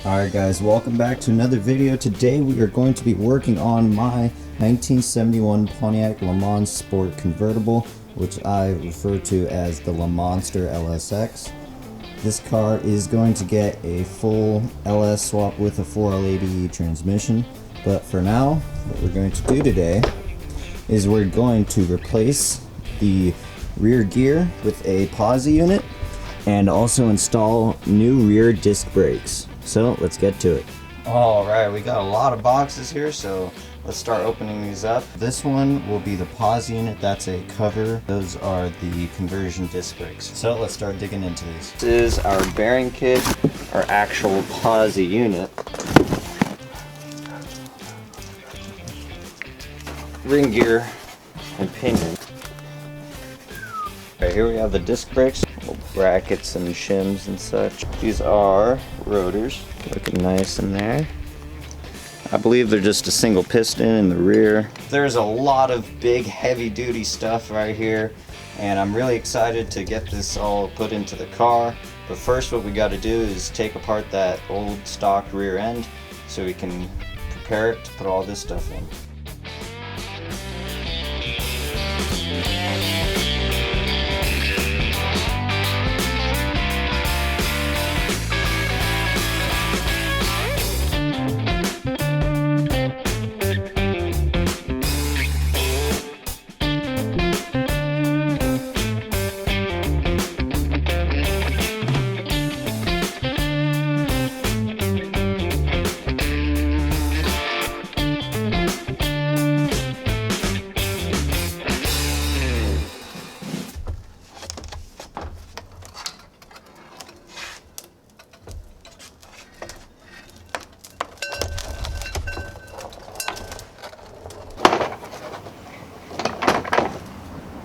Alright guys, welcome back to another video. Today we are going to be working on my 1971 Pontiac LeMans Sport Convertible, which I refer to as the LeMonster LSX. This car is going to get a full LS swap with a 4L80E transmission, but for now, what we're going to do today is we're going to replace the rear gear with a Posi unit and also install new rear disc brakes. So let's get to it. Alright, we got a lot of boxes here, so let's start opening these up. This one will be the Posi unit, that's a cover. Those are the conversion disc brakes. So let's start digging into these. This is our bearing kit, our actual Posi unit. Ring gear and pinion. Alright, here we have the disc brakes, little brackets and shims and such. These are rotors, looking nice in there. I believe they're just a single piston in the rear. There's a lot of big heavy duty stuff right here, and I'm really excited to get this all put into the car. But first what we got to do is take apart that old stock rear end so we can prepare it to put all this stuff in.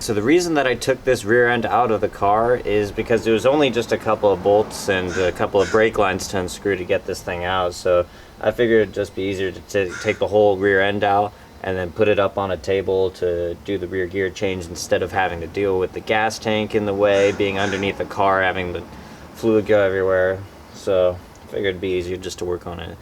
So the reason that I took this rear end out of the car is because there was only just a couple of bolts and a couple of brake lines to unscrew to get this thing out. So I figured it'd just be easier to take the whole rear end out and then put it up on a table to do the rear gear change instead of having to deal with the gas tank in the way, being underneath the car, having the fluid go everywhere. So I figured it'd be easier just to work on a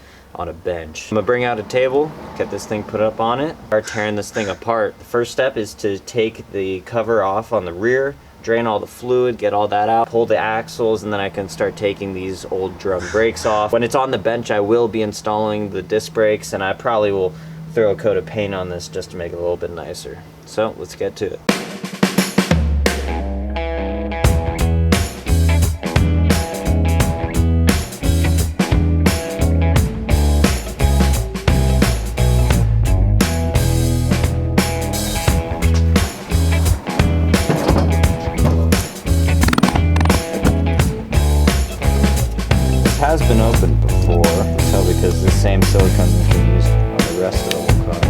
bench. I'm gonna bring out a table, get this thing put up on it, start tearing this thing apart. The first step is to take the cover off on the rear, drain all the fluid, get all that out, pull the axles, and then I can start taking these old drum brakes off. When it's on the bench, I will be installing the disc brakes, and I probably will throw a coat of paint on this just to make it a little bit nicer. So let's get to it. Has been opened before, so because the same silicone has been used on the rest of the whole car.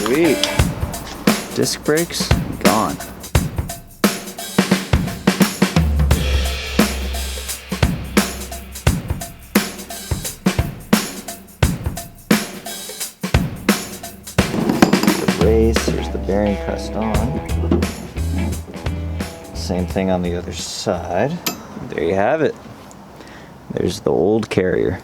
Sweet. Disc brakes gone. The race, here's the bearing pressed on. Same thing on the other side. There you have it. There's the old carrier.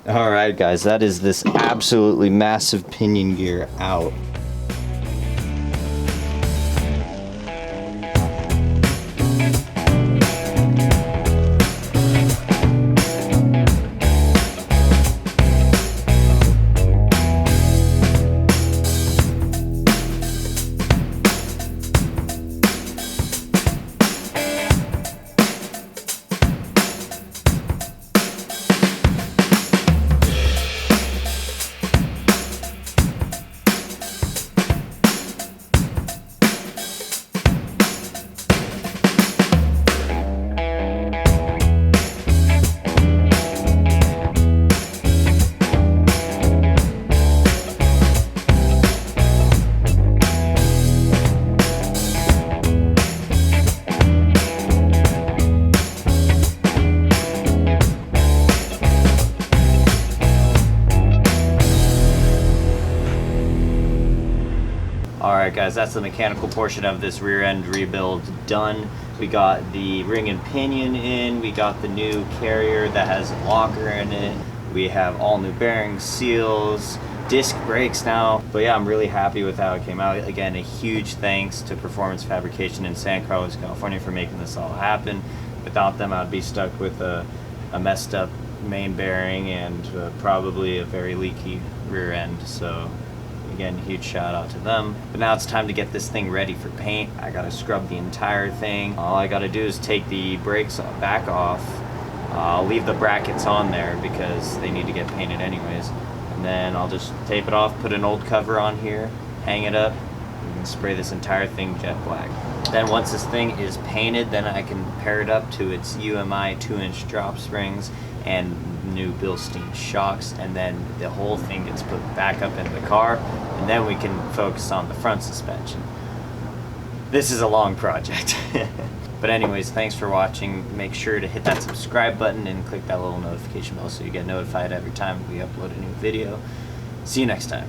Alright guys, that is this absolutely massive pinion gear out. guys, that's the mechanical portion of this rear end rebuild done. We got the ring and pinion in, we got the new carrier that has a locker in it, we have all new bearings, seals, disc brakes now. But yeah, I'm really happy with how it came out. Again, a huge thanks to Performance Fabrication in San Carlos, California for making this all happen. Without them, I'd be stuck with a messed up main bearing and probably a very leaky rear end. So again, huge shout out to them. But now it's time to get this thing ready for paint. I gotta scrub the entire thing. All I gotta do is take the brakes back off. I'll leave the brackets on there because they need to get painted anyways. And then I'll just tape it off, put an old cover on here, hang it up, and spray this entire thing jet black. Then once this thing is painted, then I can pair it up to its UMI 2-inch drop springs and new Bilstein shocks, and then the whole thing gets put back up in the car, and then we can focus on the front suspension. This is a long project. But anyways, thanks for watching. Make sure to hit that subscribe button and click that little notification bell so you get notified every time we upload a new video. See you next time.